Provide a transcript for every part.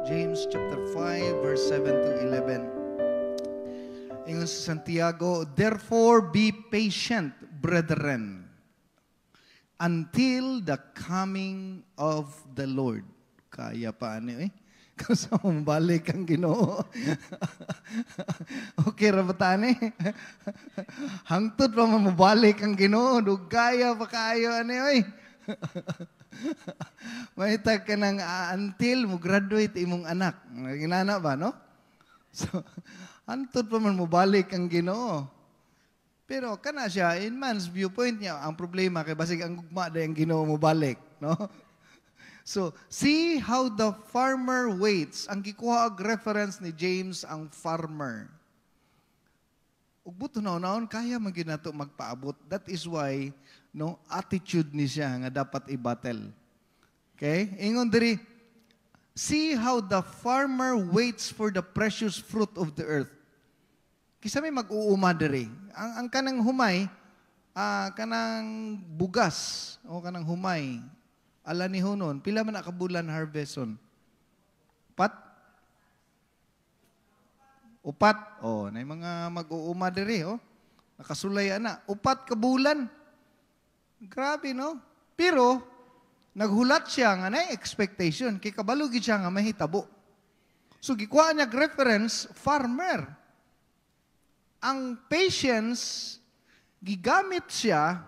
James chapter 5, verse 7 to 11. Ingon sa Santiago, "Therefore be patient, brethren, until the coming of the Lord." Kaya pa ano eh? Kasi balik ang Ginoo. Okay ra ba tani? Hangtod pa mamabalik ang Ginoo, dugaya pa kayo ani oy. Mahitag ka ng until mo graduate imong anak. Ginana ba, no? So, hangtod pa man mo balik ang Ginoo. Pero kana siya, in man's viewpoint niya, ang problema kay basig ang gugma day ang Ginoo mo balik, no? So, see how the farmer waits. Ang gikuha og reference ni James ang farmer. Ug buto naon kaya man gyud nato magpaabot. That is why no attitude ni siya nga dapat i-battle. Okay? Ingon diri, see how the farmer waits for the precious fruit of the earth. Kisa may mag-uuma diri. Ang kanang humay, kanang bugas o kanang humay, ala ni hunon, pila man nakabulan harveston? Upat. Oh, na mga mag-uuma diri, oh. Nakasulay ana. Upat ka bulan. Grabe, no? Pero, naghulat siya nga na expectation. Kay kabalo gid siya nga mahitabo. So, gikuha niya reference, farmer. Ang patience, gigamit siya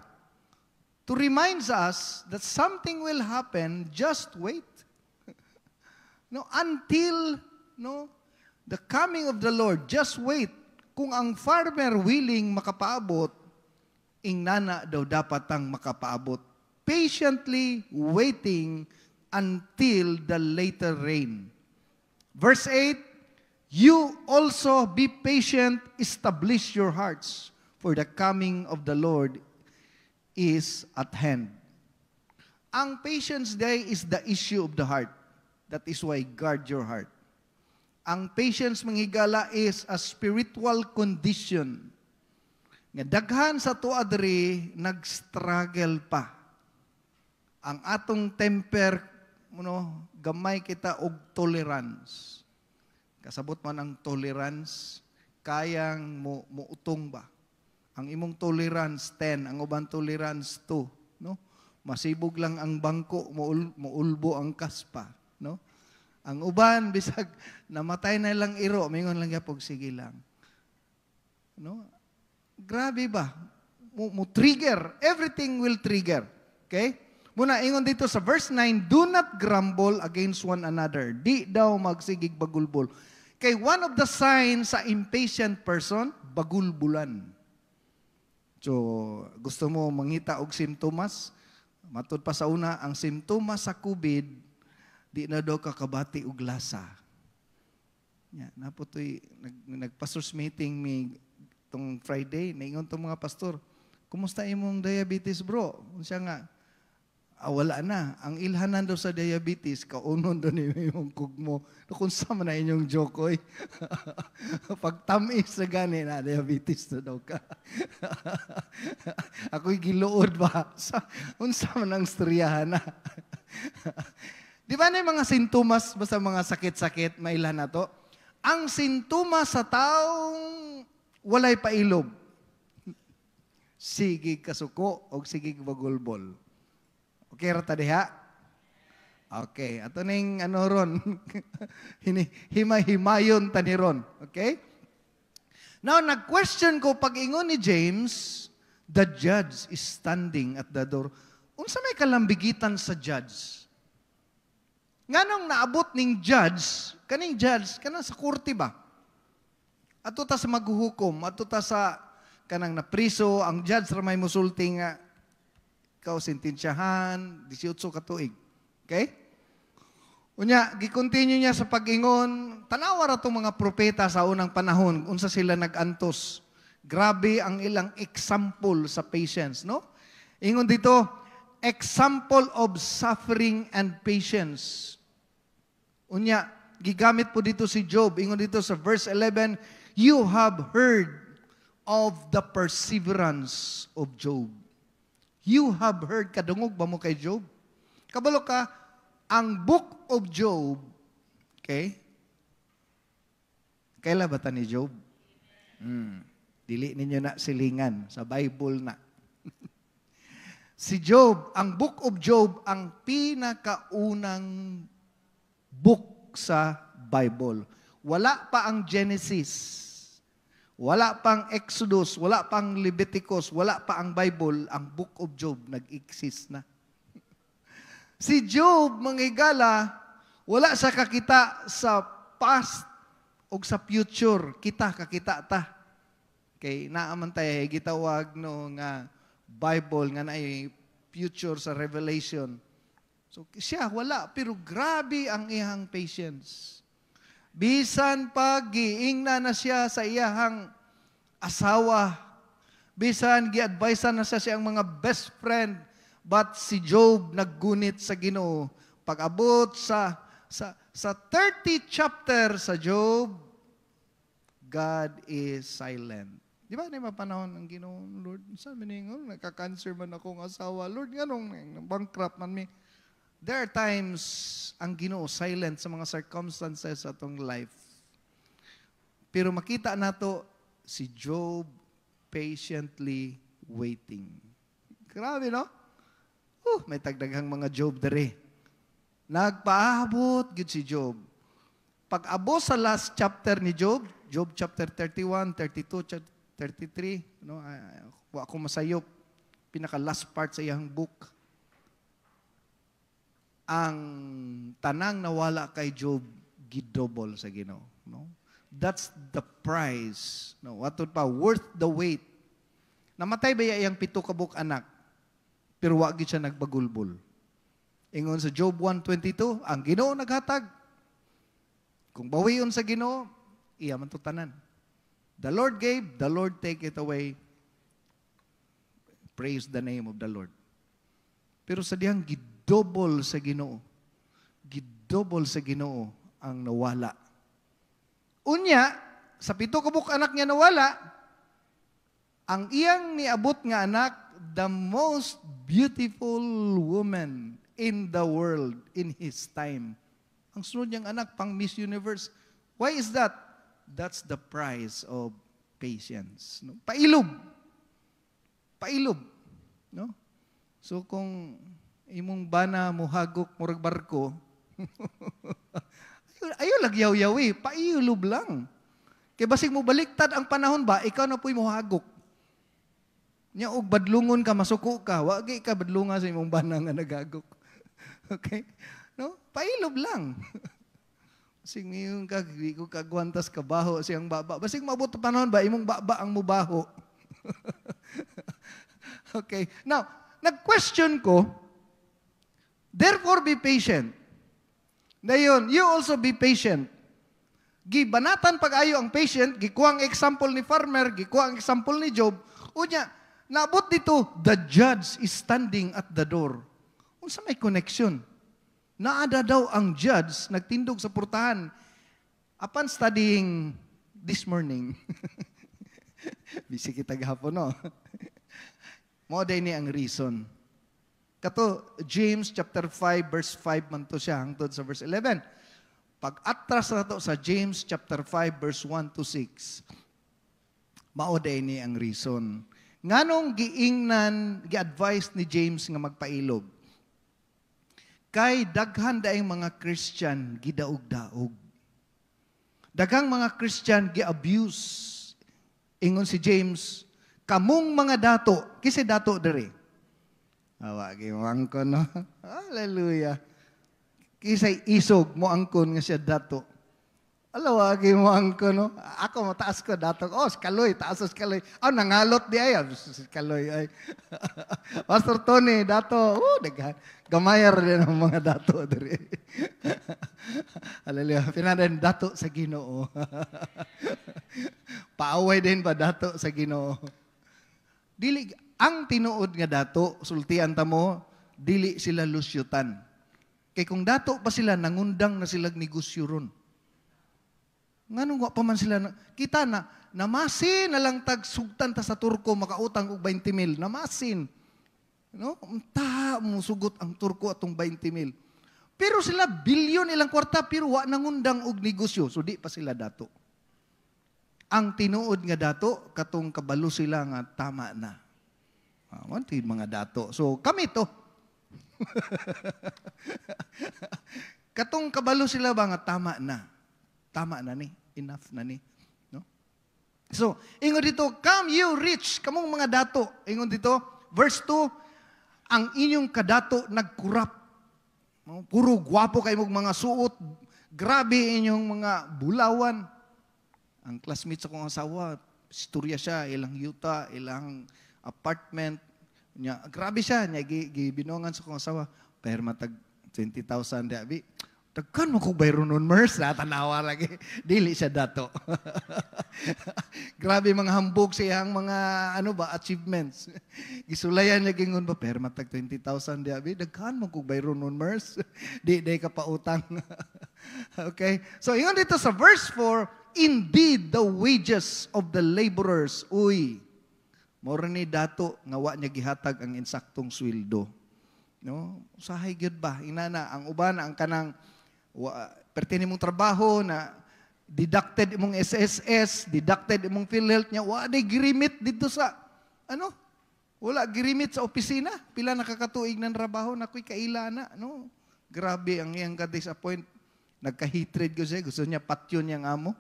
to remind us that something will happen, just wait. No, until, no, the coming of the Lord, just wait. Kung ang farmer willing makapaabot, ingnana daw dapat ang makapaabot. Patiently waiting until the later rain. Verse 8, you also be patient, establish your hearts, for the coming of the Lord is at hand. Ang patience day is the issue of the heart. That is why guard your heart. Ang patience manghigala is a spiritual condition. Nga daghan sa tuwa diri nag-struggle pa. Ang atong temper, gamay kita og tolerance. Kasabot man ang tolerance, kayang muutong ba? Ang imong tolerance 10, ang uban tolerance 2, no? Masibog lang ang bangko, muulbo ang kaspa, no? Ang uban bisag namatay na lang iro, mingon lang yapog sige lang. No? Grabe ba? Mo trigger, everything will trigger. Okay? Muna ingon dito sa verse 9, do not grumble against one another. Di daw magsigig bagulbol. Kay one of the signs sa impatient person, bagulbulan. So, gusto mo mangita og simptomas? Matud pa sa una, ang simptomas sa COVID, di na daw kakabati og lasa. Yeah, naputoy, nagpastors meeting mi tong Friday, naingon tong mga pastor, kumusta imong diabetes bro? Siya nga, wala na. Ang ilhanan daw sa diabetes, kaunon daw ni imong kugmo. Kung sa man na inyong joke, oy. Pag tamis na gani na, diabetes na daw ka. Ako'y giluod ba? Unsa man ang storyahan na. Di ba na yung mga sintomas, basta mga sakit-sakit, mailan na to? Ang sintomas sa taong walay pailob. Sigig kasuko o sigig bagulbol. Okay, rata diha? Okay, ato ning ano ron, himay-himayon tani ron. Okay? Now, nag-question ko, pag ingon ni James, the judge is standing at the door. Unsa may kalambigitan sa judge? Nganong naabot ning judge, kaning judge, kanang sa korte ba? Ato ta sa maghuhukom, ato ta sa kanang napriso, ang judge ramay musulti nga, ikaw sentensyahan, 18 ka tuig. Okay? Unya, gi-continue niya sa pag-ingon, tanawa ra tong mga propeta sa unang panahon, unsa sila nag-antos. Grabe ang ilang example sa patience, no? Ingon dito, example of suffering and patience. Unya, gigamit po dito si Job. Ingon dito sa verse 11, you have heard of the perseverance of Job. You have heard, kadungog ba mo kay Job? Kabalo ka, ang book of Job, Okay? Kaila ba ta ni Job? Dili ninyo na silingan. Sa Bible na. Si Job, ang Book of Job, ang pinakaunang book sa Bible. Wala pa ang Genesis. Wala pang Exodus. Wala pang Leviticus. Wala pa ang Bible. Ang Book of Job nag-exist na. Si Job, mga higala, wala sa kakita sa past o sa future. Kakita ta. Kay naaman tayo, gitawag no nga Bible nga na future sa Revelation. So siya wala, pero grabe ang iyang patience. Bisan pag giingna na siya sa iyang asawa, bisan gi-advise na siya siyang mga best friend, but si Job naggunit sa Ginoo. Pag-abot sa 30th chapter sa Job, God is silent. Di ba, na mapanahon ang Ginoo, Lord, sabi niyo, nagka-cancer man akong asawa, Lord, ganong bankrupt man me. There are times ang Ginoo silent sa mga circumstances sa atong life. Pero makita nato si Job patiently waiting. Grabe, no? May tagdaghang mga Job dere. Nagpaabot gid si Job. Pag-abo sa last chapter ni Job, Job chapter 31, 32, 33, no, ako masayop, pinaka last part sa iyang book. Ang tanang nawala kay Job gidouble sa Ginoo, no? That's the price, no? What pa worth the wait. Namatay ba iyang 7 ka buok anak? Pero wa gid siya nagbagulbol. Ingon sa Job 1:22, ang Ginoo naghatag. Kung bawion sa Ginoo, iya man to tanan. The Lord gave, the Lord take it away. Praise the name of the Lord. Pero sa diyang gidouble sa Ginoo. Gidouble sa Ginoo ang nawala. Unya, sa 7 ka buok anak niya nawala, ang iyang niabot nga anak, the most beautiful woman in the world in his time. Ang sunod niyang anak, pang Miss Universe. Why is that? That's the price of patience. No? Pailob. Pailob. No? So kung imong bana mo hagok murag barko, ayo lagyaw-yawi, pailob lang. Kay basig mo baliktad ang panahon ba, ikaw na po'y mo hagok. Nya og badlungon ka, masuko ka, wagi ka badlunga sa imong bana nga nagagok. Okay? No? Pailob lang. Basig ngayon ka, di ko kagwantas kabaho siyang baba. Basig mabot na panahon ba, imong baba ang mubaho. Okay. Now, nag-question ko, therefore be patient. Dayon, you also be patient. Gibanatan pag-ayo ang patient, gikuha ang example ni farmer, gikuha ang example ni Job. Unya, naabot dito, the judge is standing at the door. Unsa may connection? Naada daw ang judge, nagtindog sa portahan. Upon studying this morning, busy kita gahapon, no? Mo day ni ang reason. Kato, James chapter 5, verse 5 man to siya, hangtod sa verse 11. Pag-atras na to sa James chapter 5, verse 1 to 6, mao day ni ang reason. Nganong giingnan, gi-advise ni James nga magpailob? Kay daghan daing mga Christian gidaog-daog. Daghang mga Christian gi-abuse. Ingon si James, kamong mga dato, kisi dato dere. Awa mo angkon, no? Hallelujah. Kisay isog mo angkon nga siya dato. Alawagi mo angkon, no? Ako mataas ko dato. Oh, skaloy, taas sa skaloy. Nangalot di ay. Skaloy ay. Pastor Tony, dato. Daghan. Gamayar din ang mga dato dere. Hallelujah. Pinadan dato sa Ginoo. Paaway din ba dato sa Ginoo? Dili ang tinuod nga dato, sultian ta mo, dili sila lusyutan. Kay kung dato pa sila nangundang na sila negosyo ron. Nganong wa pa man sila kita na namasin na lang tag sugtan ta sa turko makautang og 20,000. Namasin. No? Unta mo sugot ang turko atong 20,000. Pero sila bilyon ilang kwarta, pero wa nangundang og negosyo, so di pa sila dato. Ang tinuod nga dato, katong kabalo sila nga tama na. Wanti mga dato. So kami to. Katong kabalo sila ba nga tama na. Tama na ni. Enough na ni. No? So, ingon dito, come you rich, kamong mga dato. Ingon dito, verse 2, ang inyong kadato nagkurap. No? Puro gwapo kayo mga suot. Grabe inyong mga bulawan. Ang classmates akong asawa, istorya siya, ilang yuta, ilang apartment. Grabe siya. Binongan sa akong asawa, pero matag 20,000 di abi. Tagkan mo kung bayro nun, Mers. Tanawa lagi. Dili siya dato. Grabe mga hambog siyang mga achievements. Gisulayan niya gingon ba, pero matag 20,000 di abi. Dagkan mo kung bayro nun, Mers. Di ka pa utang. Okay? So, yun dito sa verse 4, indeed the wages of the laborers. Uy, mora ni dato nga wa niya gihatag ang insaktong sweldo. No? Usahay gyud ba? Inana ang uban ang kanang pertini mong trabaho na deducted imong SSS, deducted imong PhilHealth niya, wa day girimit dito sa wala girimit sa opisina. Pila nakakatuig ng trabaho na ko'y kaila na, no? Grabe ang iyang ka-disappoint. Nagka-hatred ko siya, gusto niya patyon niyang amo.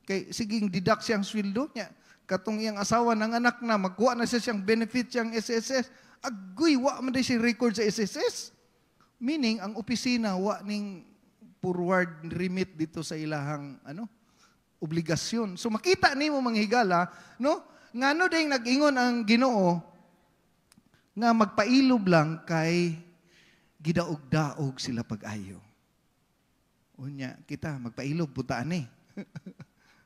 Kay siging deduct siyang sweldo niya. Katong iyang asawa ng anak na magkuha na siya siyang benefit siyang SSS. Agoy, wa man day siya record sa SSS. Meaning, ang opisina, wa ning forward remit dito sa ilahang obligasyon. So makita nimo mga higala, no? Ngano ding nag-ingon ang Ginoo nga magpailob lang kay gidaog-daog sila pag-ayo. Unya kita magpailob butaan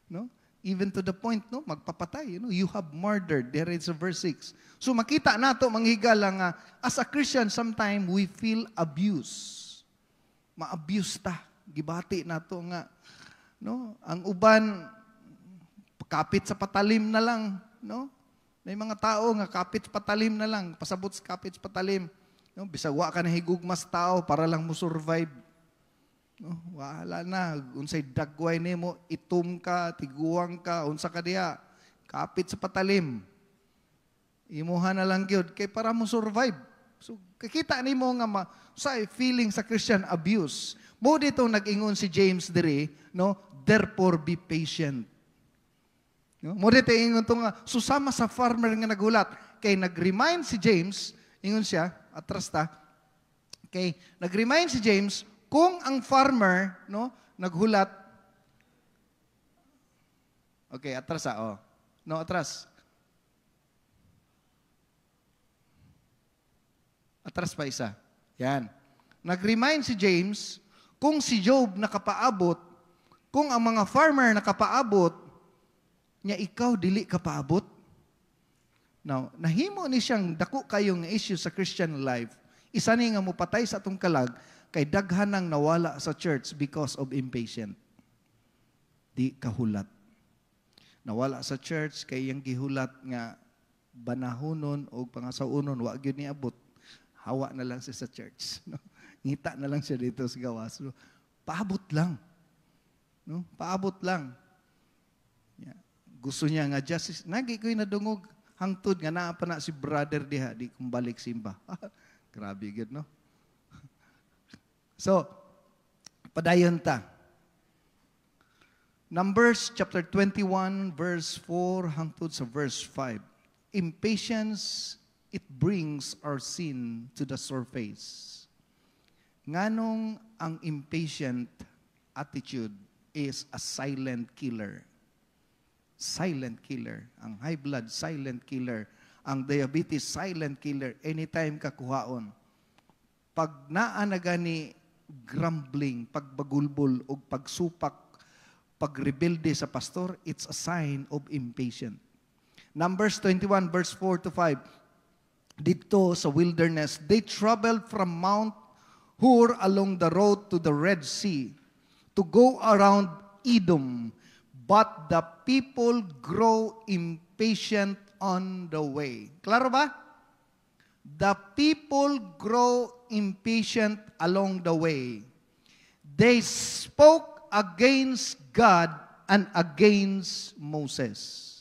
no? Even to the point, no, magpapatay, you have murdered. There is a verse 6. So makita nato mga higala nga as a Christian sometimes we feel abuse. Ma-abuse ta. Gibati nato nga ang uban kapit sa patalim na lang, no? May mga tao nga kapit sa patalim na lang, pasabot sa kapit sa patalim, no? Bisag wa ka na higugmas tao para lang mo survive. No? Wala na unsay dagway nimo, itom ka, tiguang ka, unsa ka diha, kapit sa patalim. Imuha na lang gyud kay para mo survive. So kakita nimo nga sa feeling sa Christian abuse. Mo dito nag-ingon si James dire, no? Therefore be patient. No? Mo dito ingon to nga susama sa farmer nga nagulat kay nag-remind si James, ingon siya, atras ta. Kay nag-remind si James kung ang farmer, no, naghulat. Okay, atras No, atras. Atras pa isa. Yan. Nag-remind si James, kung si Job nakapaabot, kung ang mga farmer nakapaabot, niya ikaw dili kapaabot. Now, nahimo ni siyang dako kayong issue sa Christian life. Isa ni nga mupatay sa atong kalag, kay daghan nang nawala sa church because of impatient. Di kahulat. Nawala sa church, kay yung gihulat nga banahonon o pangasaunon, wa gyud ni abot. Hawa na lang siya sa church. No? Ngita na lang siya dito sa gawas. So, paabot lang. No? Paabot lang. Yeah. Gusto niya nga justice. Nagi ko'y nadungog hangtod nga naa pa na si brother diha, di kumbalik simba. Grabe good, no? So, padayon ta. Numbers chapter 21, verse 4 hangtod sa verse 5. Impatience, it brings our sin to the surface. Nganong ang impatient attitude is a silent killer. Silent killer. Ang high blood, silent killer. Ang diabetes, silent killer. Anytime kakuhaon. Pag naanaga ni grumbling, pagbagulbol, o pagsupak, pagrebelde sa pastor, it's a sign of impatient. Numbers 21, verse 4 to 5. Dito sa wilderness, they traveled from Mount Hur along the road to the Red Sea to go around Edom. But the people grow impatient on the way. Klaro ba? The people grow impatient along the way. They spoke against God and against Moses.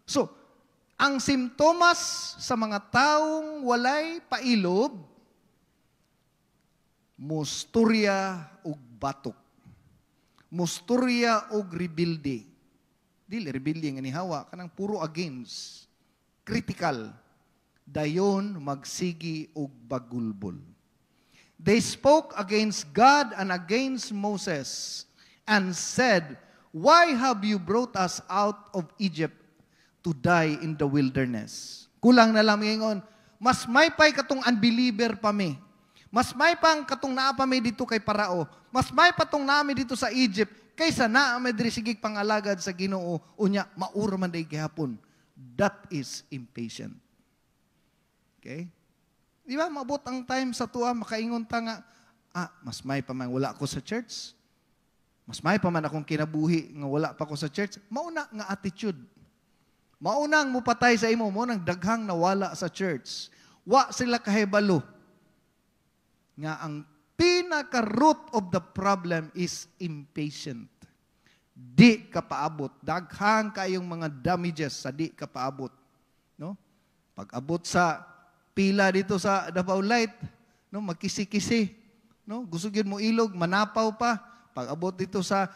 So, ang simptomas sa mga taong walay pailob, musturya ug batok. Musturya ug rebelde. Dili rebelde nga ni Hawa, kanang puro against. Critical. Dayon magsigi ug bagulbol. They spoke against God and against Moses and said, "Why have you brought us out of Egypt to die in the wilderness?" Kulang na lang ngayon, mas may pay katong unbeliever pa mi. Mas may pang katong naa pa mi dito kay Parao. Mas may patong naami dito sa Egypt kaysa naa mi diri sigig pangalagad sa Ginoo unya maura man day gihapon. That is impatient. Okay? Di ba, maabot ang time sa tuwa, makaingon ta nga, mas may pa man wala ako sa church. Mas may pa man akong kinabuhi nga wala pa ako sa church. Mauna nga attitude. Maunang mupatay sa imo, maunang daghang nawala sa church. Wa sila kahibalo. Nga ang pinaka-root of the problem is impatient. Di ka paabot. Daghang kayong mga damages sa di ka paabot. No? Pag-abot sa pila dito sa Davao Light, no, magkisi-kisi, no, gusto gyud mo ilog, manapaw pa. Pag abot dito sa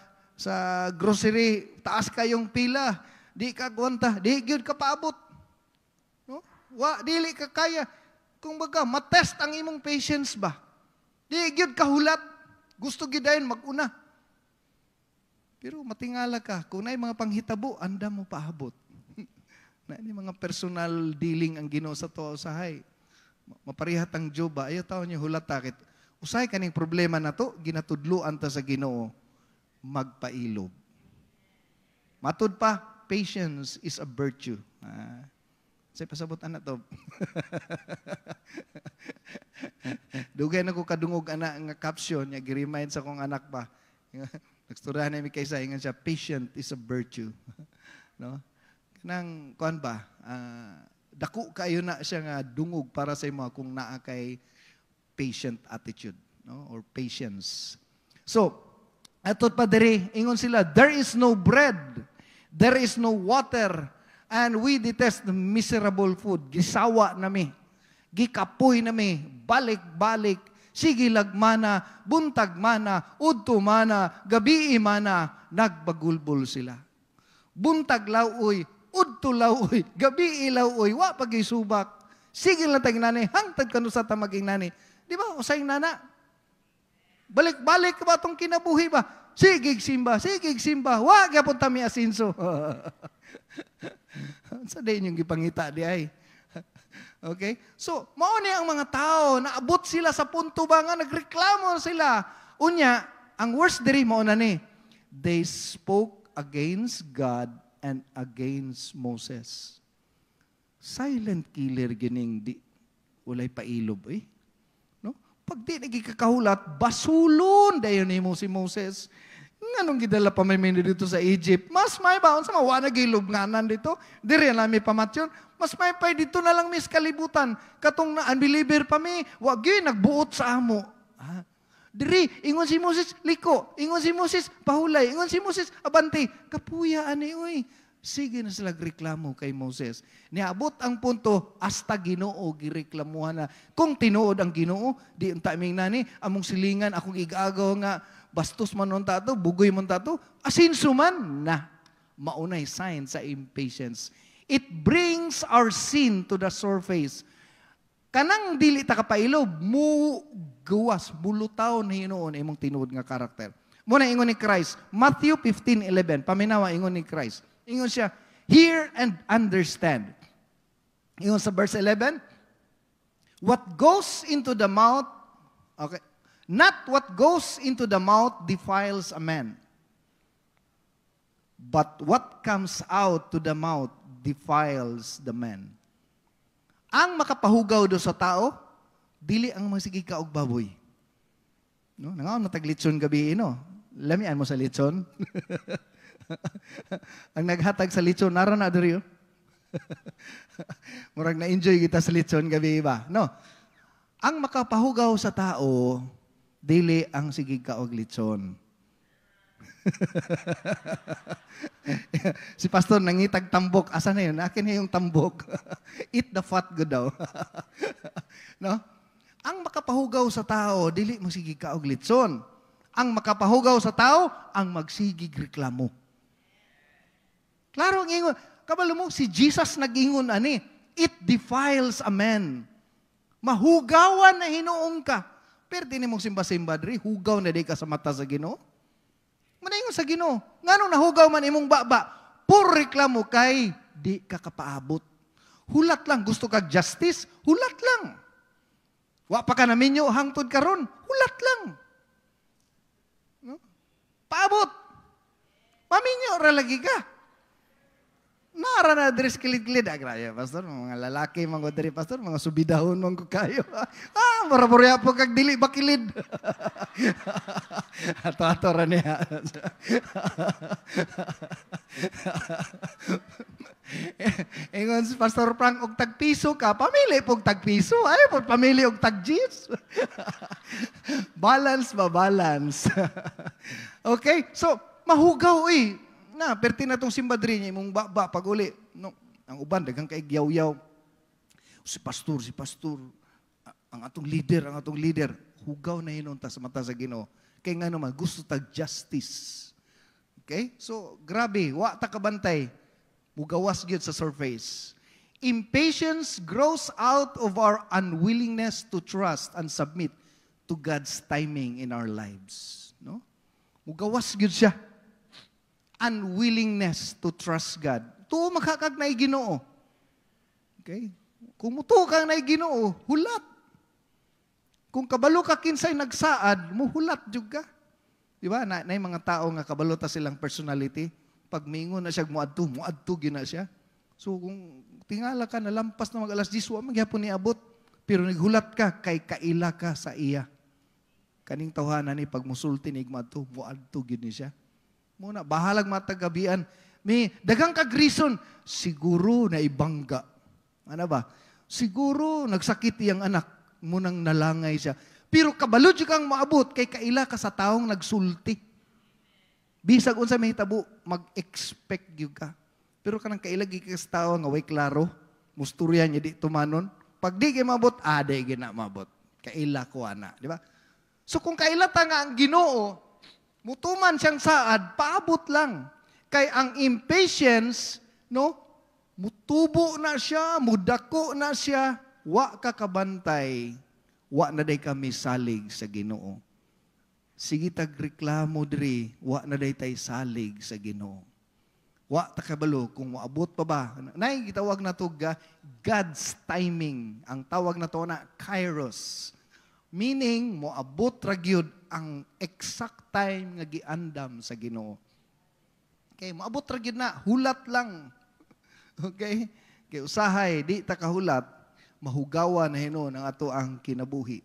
grocery, taas kayong pila, di ka gwanta, di gyud ka paabot. No? Dili ka kaya. Kung baga, matest ang imong patience ba? Di gyud kahulat. Gusto gyud dayon mag-una. Pero matingala ka, kung naay mga panghitabo, anda mo paabot. Na ini mga personal dealing ang Ginoo sa to usahay. Maparihat ang Job ba? Ayaw tao niya hulatakit. Usahay kaning problema na to, ginatudluan ta sa Ginoo, magpailob. Matud pa, patience is a virtue. Say pasabot na to. Dugay na ko kadungog anak nga caption, niya gi-remind sa kong anak pa. Nagsturyahan na mi kaysa, ingan siya, patient is a virtue. No? Nang kuan ba, dako kayo na siya nga dungog para sa imo kung naa kay patient attitude, no, or patience. So, atot pa diri ingon sila, there is no bread, there is no water, and we detest the miserable food. Gisawa nami, gikapoy nami, balik-balik, sige lagmana, buntag mana, udto mana, gabi mana, nagbagulbol sila. Buntag laoy, udto laoy, gabi ilaoy, wa pagisubak. Sige lang tayong nani, hangtad ka no sa tamaging nani. Di ba, usay nana? Balik-balik ka ba itong kinabuhi ba? Sigig simba, wag yapon tami asinso. Sa day yung gipangita di ay. Okay? So, mauni ang mga tao, naabot sila sa punto ba nga, nagreklamo sila. Unya, ang worst diri mauna ni, they spoke against God and against Moses. Silent killer gining di ulay pailob eh. No? Pag di nagikakahulat, basulon dayon nimo si Moses. Nganong gidala pa may dito sa Egypt? Mas may baon sa mawa na gilubnganan dito. Diri na mi pamatyon. Mas may pay dito na lang mis kalibutan. Katong na unbeliever pa mi, wag gyud nagbuot sa amo. Diri, ingon si Moses, liko. Ingon si Moses, pahulay. Ingon si Moses, abanti. Kapuya, ani, uy. Sige na sila reklamo kay Moses. Niabot ang punto, hasta Ginoo gireklamuhan na. Kung tinuod ang Ginoo, di ang timing nani, among silingan, akong igagaw nga, bastos man nun tato, bugoy man tato, asinso man na. Maunay sign sa impatience. It brings our sin to the surface. Kanang dili ta kapailob, gawas, bulutaw na hinoon imong tinuod nga karakter. Muna ingon ni Christ, Matthew 15:11, paminawa ingon ni Christ. Ingon siya, hear and understand. Ingon sa verse 11, what goes into the mouth, okay, not what goes into the mouth defiles a man, but what comes out to the mouth defiles the man. Ang makapahugaw do sa tao, dili ang masigi ka og baboy. No, nangaon nataglitson gabi no. Lamian mo sa litson. Ang naghatag sa litson nara na diri. Murag na enjoy kita sa litson gabi ba? No. Ang makapahugaw sa tao, dili ang sige kaog litson. Si pastor nangitag tambok. Asa na yun? Akin na yung tambok. Eat the fat good daw. No? Ang makapahugaw sa tao, dili mo sige kaog litson. Ang makapahugaw sa tao, ang magsigig reklamo. Klaro ang ingon. Kabalo mo, si Jesus nag-ingon ani, it defiles a man. Mahugawan na hinuong ka. Pero di mong simba-simba diri, hugaw na di ka sa mata sa Ginoo. Manaingon sa Ginoo. Ngano nahugaw man imong baba, puro reklamo kay di ka kapaabot. Hulat lang, gusto kag justice, hulat lang. Wa pa ka naminyo hangtod karon, hulat lang. No? Paabot. Maminyo ra lagi ka. Nara na address kilid-kilid. Grabe, pastor, mga lalaki, mga diri, pastor, mga subidahon, mga kayo. Maraburya po kag dili bakilid. Ato-ato ra niya. Ingon si Pastor Frank, og tagpiso ka, pamili pog tagpiso. Ay, pog pamili og tagjis. Balance ba, balance. Okay, so, mahugaw na, perti na itong simbadri niya, mong baba, pag uli. No, ang uban, dagang kaigyaw-yaw. Si pastor, ang atong leader, hugaw na hinunta sa mata sa Ginoo. Kaya nga naman, gusto tag justice. Okay? So, grabe, wa ta kabantay. Mugawas gyud sa surface. Impatience grows out of our unwillingness to trust and submit to God's timing in our lives. No? Mugawas gyud siya. Unwillingness to trust God. Tuo makakag na Ginoo. Okay? Kung mutuo kang na Ginoo, hulat. Kung kabalo ka kinsay nagsaad, muhulat jud ka. Di ba? Na mga tao nga kabalo ta silang personality, pag mingon na siya muadto gina siya. So kung tingala ka na lampas na mag-alas 10, wa magyapon ni abot. Pero naghulat ka kay kaila ka sa iya. Kaning tawhanan ni pag musulti ni muadto gid ni siya. Muna, bahalag matagabian. May dagang kag-reason, siguro na ibangga. Ano ba? Siguro nagsakit iyang anak, munang nalangay siya. Pero kabalo di kang maabot, kay kaila ka sa taong nagsulti. Bisag unsa may hitabo, mag-expect yun ka. Pero kanang kailagi ka sa tao, nga way klaro, musturyan niya di tumanon. Pag di kayo maabot, di gina maabot. Kaila ko ana. Di ba? So kung kaila ta nga ang Ginoo, mutuman siyang saad, paabot lang. Kay ang impatience, no, mutubo na siya, mudako na siya, wa ka kabantay, wa na day kami salig sa Ginoo. Sige tagreklamo diri, wa na day tay salig sa Ginoo. Wa ta kabalo kung moabot pa ba. Nay gitawag na to God's timing. Ang tawag na to na kairos. Meaning moabot ra gyud ang exact time nga giandam sa Ginoo. Okay, moabot ra gyud na, hulat lang. Okay? Kay usahay di ta kahulat, mahugawa na hinon ang ato ang kinabuhi.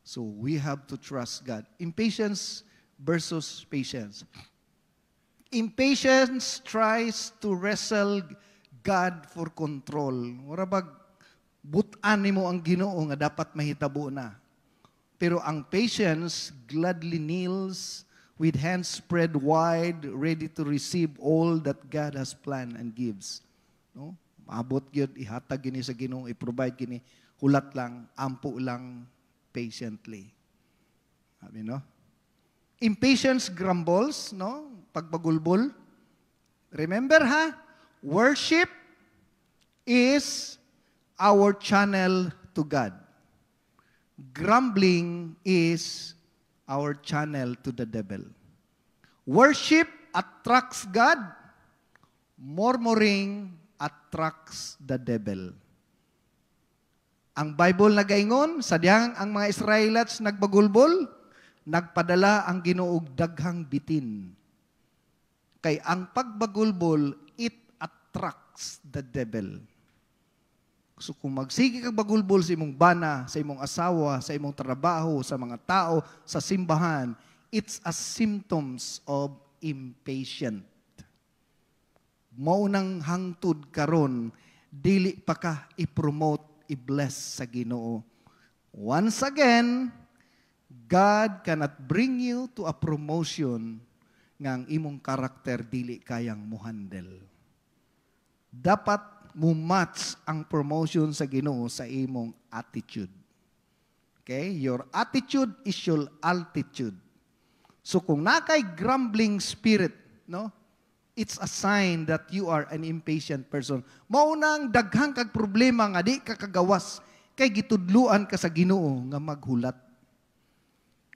So we have to trust God. Impatience versus patience. Impatience tries to wrestle God for control. Wala bag butan nimo ang Ginoo nga dapat mahitabo na. Pero ang patience gladly kneels with hands spread wide, ready to receive all that God has planned and gives. No? Maabot gyud, ihatag gini sa Ginoo, i-provide gini, hulat lang, ampo lang, patiently. Sabi, no? Impatience grumbles, no? Pagbagulbol. Remember, ha? Worship is our channel to God. Grumbling is our channel to the devil. Worship attracts God. Murmuring attracts the devil. Ang Bible nagaingon, sadyang ang mga Israelites nagbagulbol, nagpadala ang Ginoo og daghang bitin. Kay ang pagbagulbol, it attracts the devil. So kung magsige kag bagulbol sa imong bana, sa imong asawa, sa imong trabaho, sa mga tao, sa simbahan, it's a symptoms of impatient. Maunang hangtod karon, dili pa ka i-promote, i-bless sa Ginoo. Once again, God cannot bring you to a promotion nga ang imong karakter dili kayang muhandle. Dapat mo-match ang promotion sa Ginoo sa imong attitude. Okay? Your attitude is your altitude. So kung nakay grumbling spirit, no? It's a sign that you are an impatient person. Maunang daghang kag problema nga di ka kagawas kay gitudluan ka sa Ginoo nga maghulat.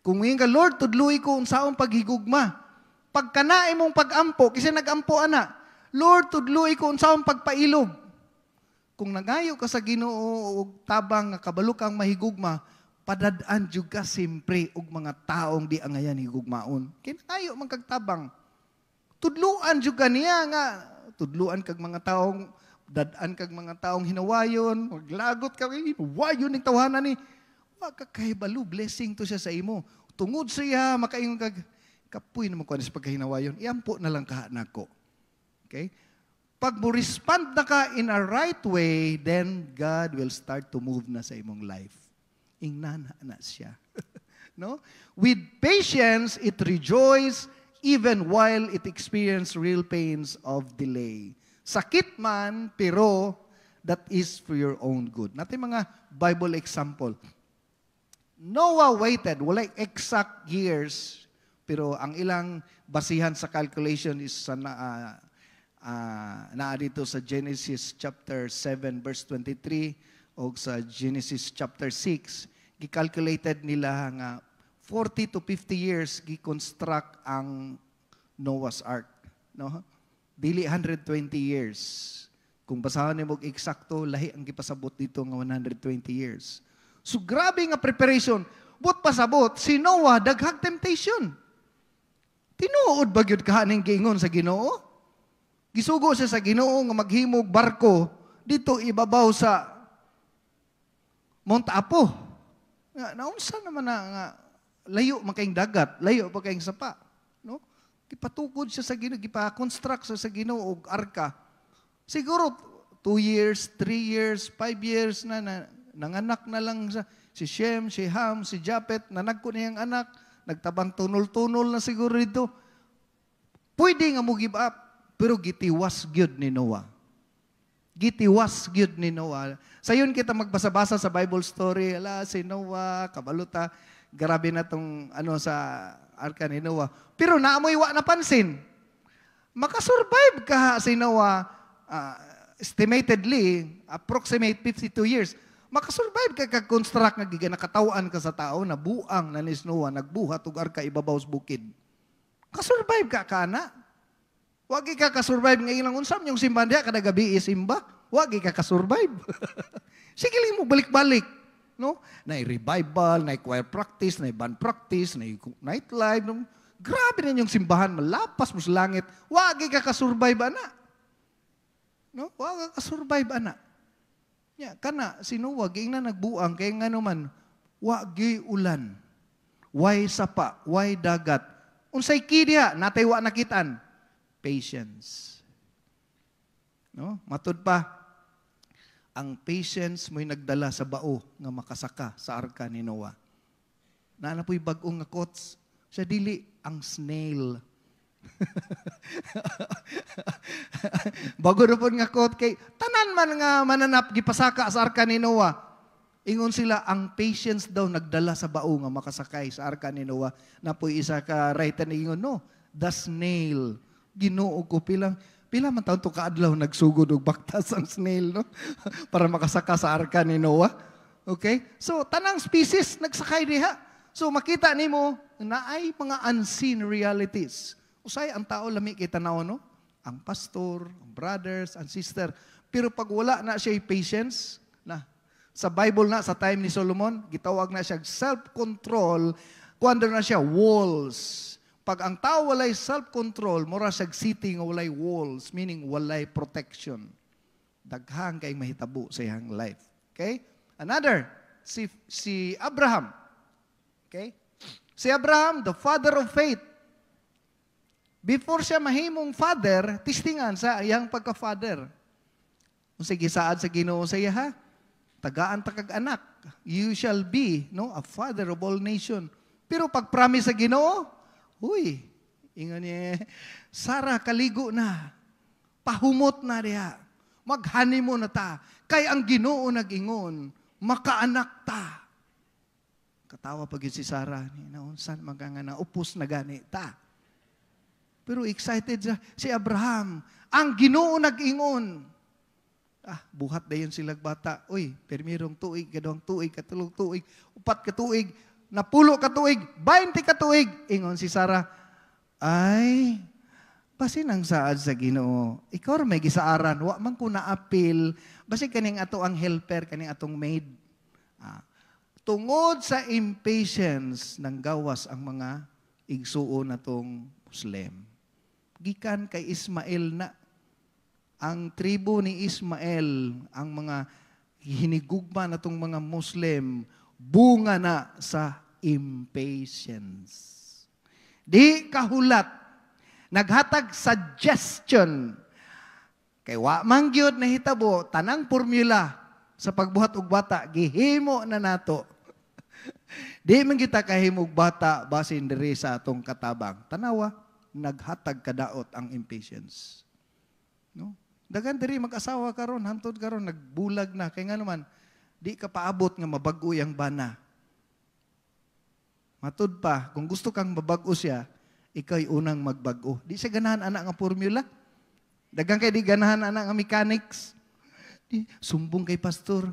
Kung ngayon ka, Lord, tudluy ko unsaong paghigugma. Pagkanae mong pagampo, kasi nagampo ana, Lord, tudluy ko unsaong pagpailog. Kung nagayo ka sa Ginoo og tabang nga kabalo kang mahigugma, padadaan jud ka simpre og mga taong di angayan higugmaon. Kinakayo man kag tabang. Tudluan jud kaniya nga tudluan kag mga taong dadaan kag mga taong hinawayon, maglagot ka kay wayon ning tawhanan ni. Wa ka kahibalo, blessing to siya sa imo. Tungod siya makaingon kag kapoy naman ko sa pagkahinawayon, iampo na lang kaha nako. Okay? Pag mo respond na ka in a right way, then God will start to move na sa imong life. Ingnan na siya. No? With patience, it rejoice even while it experience real pains of delay. Sakit man, pero that is for your own good. Natin mga Bible example. Noah waited, wala exact years, pero ang ilang basihan sa calculation is sa dito sa Genesis chapter 7 verse 23 o sa Genesis chapter 6, gi-calculated nila nga 40 to 50 years gi-construct ang Noah's Ark. No? Dili 120 years. Kung basahan niyo mo eksakto, lahi ang gipasabot dito nga 120 years. So grabe nga preparation. But pasabot, si Noah daghang temptation. Tinuod ba gyud kahaning giingon sa Ginoo? Gisugo siya sa Ginoo nga maghimog barko dito ibabaw sa Mount Apo. Nga naunsa naman nga layo man kayong dagat, layo pa kayong sapa, no? Gipatukod siya sa Ginoo, gipa-construct siya sa Ginoo og arka. Siguro 2 years, 3 years, 5 years na nanganak na lang siya. Si Shem, si Ham, si Japet, nanagko niyang anak, nagtabang tunol-tunol na siguro dito. Pwede nga mo give up, pero gitiwas gyud ni Noah. Gitiwas gyud ni Noah. Sayon kita magbasa-basa sa Bible story, ala si Noah, kabaluta, grabe na tong sa arka ni Noah. Pero naamoy wa napansin. Makasurvive ka si Noah, estimatedly, approximate 52 years. Makasurvive ka kag-construct nga giga nakatawan ka sa tao na buang na ni Noah nagbuhat og arka ibabaw sa bukid. Kasurvive ka kana. Wagi ka kasurvive nga ilang unsam yung simbahan diha kada gabi isimba. Wagi ka kasurvive. Sige lang mo balik-balik, no? Nay revival, nay choir practice, nay band practice, nay nightlife, no? Grabe na yung simbahan, malapas mo sa langit. Wagi ka kasurvive ana. No? Wagi ka kasurvive ana. Yeah, kana si Noah giingnan nagbuang kay ngano man wagi ulan. Way sapa, way dagat. Unsay kidya natay wa nakitaan? Patience. No? Matud pa ang patience mo'y nagdala sa bao nga makasaka sa arka ni Noah. Naanapoy bag-ong nga quotes, siya dili ang snail. Bago na po nga quote kay tanan man nga mananap gipasaka sa arka ni Noah. Ingon sila ang patience daw nagdala sa bao nga makasakay sa arka ni Noah. Napoy isa ka writer na ingon no, the snail. Ginoo ko pila man taon to kaadlaw nagsugod og baktas ang snail no para makasaka sa arka ni Noah. Okay? So tanang species nagsakay diha. So makita nimo na ay mga unseen realities. Usay ang tao lami kita na no? Ang pastor, ang brothers, and sister. Pero pag wala na siya patience, na sa Bible na, sa time ni Solomon, gitawag na siya self-control, kuwanda na siya walls. Pag ang tao walay self-control, mura siya city nga walay walls, meaning walay protection. Daghang kay mahitabo sa iyang life. Okay? Another, si Abraham. Okay? Si Abraham, the father of faith. Before siya mahimong father, tistingan sa iyang pagka-father. Kung sige saad sa Ginoo sa iya, tagaan takag anak. You shall be, no, a father of all nation. Pero pag promise sa Ginoo, huy, ingon niya, Sarah, kaligo na. Pahumot na diha. Maghani mo na ta. Kay ang Ginoo nag-ingon, makaanak ta. Katawa pag yun si Sarah, naunsan magangana, upos na gani ta. Pero excited si Abraham, ang Ginoo nag-ingon. Buhat na yun silang bata. Uy, permirong tuig, gadawang tuig, katulong tuig, 4 ka tuig, 10 ka tuig, 20 ka tuig. Ingon si Sarah, ay, basin ang saad sa Ginoo. Ikaw may gisaaran, wa man ko na-appeal, basin kaning ato ang helper, kaning atong maid. Tungod sa impatience ng gawas ang mga igsuon natong Muslim. Gikan kay Ismael na ang tribo ni Ismael, ang mga hinigugma natong mga Muslim, bunga na sa impatience. Di kahulat, naghatag suggestion, kay wa man gyud nahitabo, tanang formula sa pagbuhat og bata, gihimo na nato. Di man kita kahimog bata, basin diri sa atong katabang. Tanawa, naghatag kadaot ang impatience. No? Dagan diri mag-asawa karon, hantod karon nagbulag na kay nga naman di ka paabot nga mabag-o yang bana. Matud pa, kung gusto kang mabag-o siya, ikay unang magbag-o. Di siya ganahan anak nga formula. Dagan kay di ganahan anak nga mechanics. Di, sumbong kay pastor.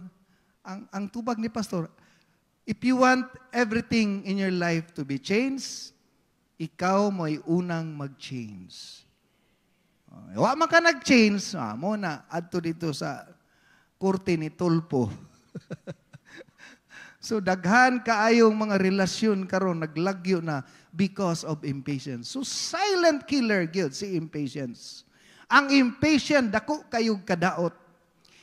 Ang tubag ni pastor, if you want everything in your life to be changed, ikaw mo'y unang mag-change. Wa man ka nag-change, mo na, adto dito sa korte ni Tulpo. So, daghan kaayong mga relasyon karon naglagyo na because of impatience. So, silent killer gyud si impatience. Ang impatient, dako kayog kadaot.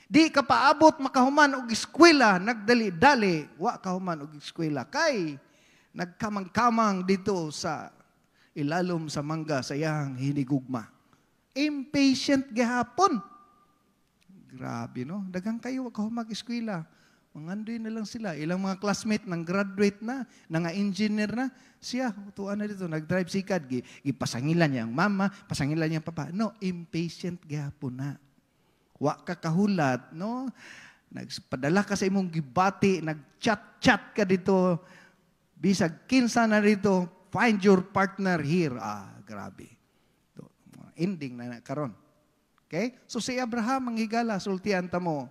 Di ka paabot makahuman og eskwela, nagdali-dali, wa kahuman og eskwela. Kay, nagkamang-kamang dito sa ilalom sa mangga sa iyang hinigugma. Impatient gihapon. Grabe, no? Dagang kayo, wag mag-eskwela. Mangandoy na lang sila. Ilang mga classmate nang graduate na, nga engineer na. Siya, tuan na dito, nag-drive sikad. Ipasangilan niya ang mama, pasangilan niya ang papa. No, impatient gihapon na. Wa ka kahulat, no? Nagpadala ka sa imong gibati, nag-chat-chat ka dito. Bisag kinsa na dito, find your partner here. Grabe. Ending na karon. Okay? So si Abraham ang higala, sultian ta mo,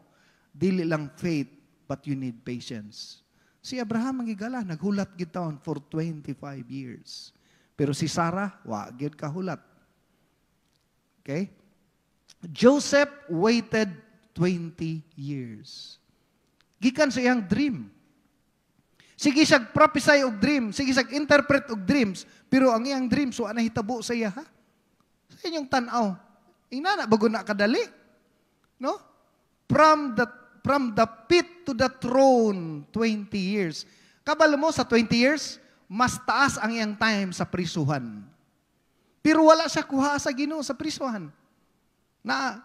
dili lang faith, but you need patience. Si Abraham ang higala, naghulat gitaon for 25 years. Pero si Sarah, wa gyud kahulat. Okay? Joseph waited 20 years. Gikan sa iyang dream. Sige siyag prophesy og dream, sige siyag interpret og dreams, pero ang iyang dream so ana hitabo sa iya ha? Sa inyong tanaw, inana bago na kadali. No? From the pit to the throne, 20 years. Kabalo mo sa 20 years, mas taas ang iyang time sa prisuhan. Pero wala siya kuha sa Ginoo sa prisuhan. Na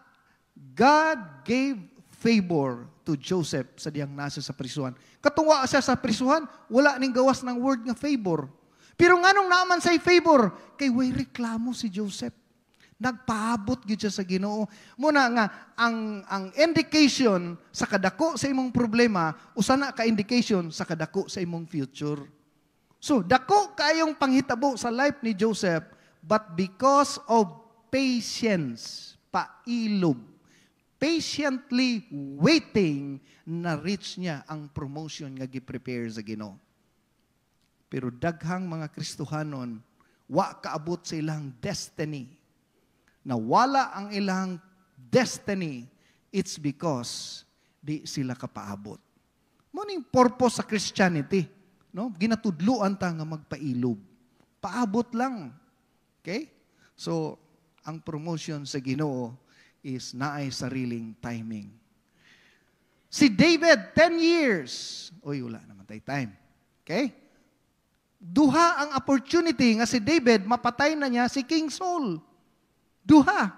God gave favor to Joseph sa diyang nasa sa prisuhan. Katunga siya sa prisuhan, wala ning gawas ng word nga favor. Pero nganong naman say favor, kay way reklamo si Joseph. Nagpaabot gyud siya sa Ginoo. Muna nga ang indication sa kadako sa imong problema usa na ka indication sa kadako sa imong future. So dako kayong panghitabo sa life ni Joseph, but because of patience, pailob, patiently waiting, na-reach niya ang promotion nga gi-prepare sa Ginoo. Pero daghang mga Kristohanon, wa kaabot sa ilang destiny. Nawala ang ilang destiny, it's because di sila kapaabot. Muning purpose sa Christianity, no? Ginatudluan ta nga magpailob. Paabot lang. Okay? So, ang promotion sa Ginoo is naay sariling timing. Si David, 10 years. Uy, wala naman tayo time. Okay? Duha ang opportunity nga si David, mapatay na niya si King Saul. Duha.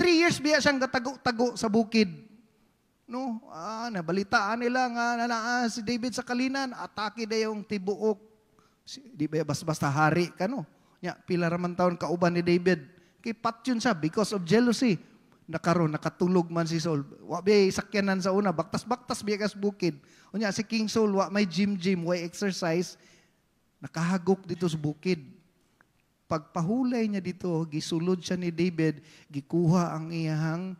3 years biya siyang gatago-tago sa bukid. No? Nabalitaan nila nga si David sa kalinan, atake na yung tibuok Di ba basta hari ka no? Nya, pila raman taon kauban ni David. Kay patyon siya because of jealousy. Nakatulog man si Saul. Wa bay sakyanan sa una, baktas-baktas biya kas bukid. Unya si King Saul, wa may gym, wa exercise, nakahagok dito sa bukid. Pagpahulay niya dito, gisulod siya ni David, gikuha ang iyang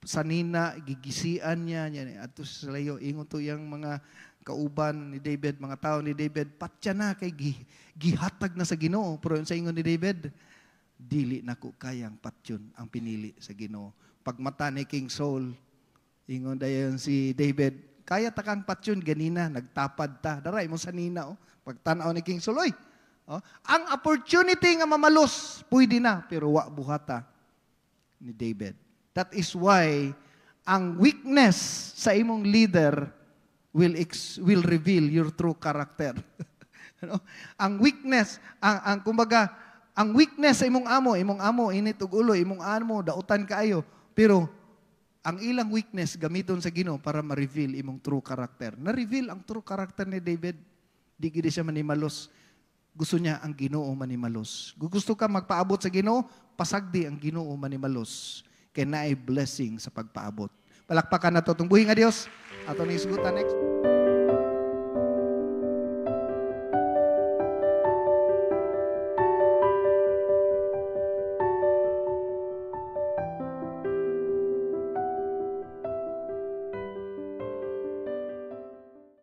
sanina, gigisian niya, ato sa layo, ingon to yung mga kauban ni David, mga tao ni David, patya na kay gihatag na sa Ginoo. Pero sa ingon ni David, dili na ko kayang patyon ang pinili sa Ginoo. Pagmata ni King Saul, ingon dayon si David, kaya takang patyon ganina, nagtapad ta. Daray mo sanina, oh. Pagtanaw ni King Saul, oh, ang opportunity nga mamalos, pwede na, pero wa buhata ni David. That is why ang weakness sa imong leader will reveal your true character. Ano? Ang weakness, kumbaga, ang weakness sa imong amo init ug ulo, imong amo dautan kaayo, pero ang ilang weakness gamiton sa Ginoo para ma-reveal imong true character. Na-reveal ang true character ni David. Di gid siya manimalos. Gusto niya ang Ginoo manimalos. Gusto ka magpaabot sa Ginoo, pasagdi ang Ginoo manimalos. Kay naay blessing sa pagpaabot. Palakpakan nato tong buhi nga Dios. Ato ni isgutan next.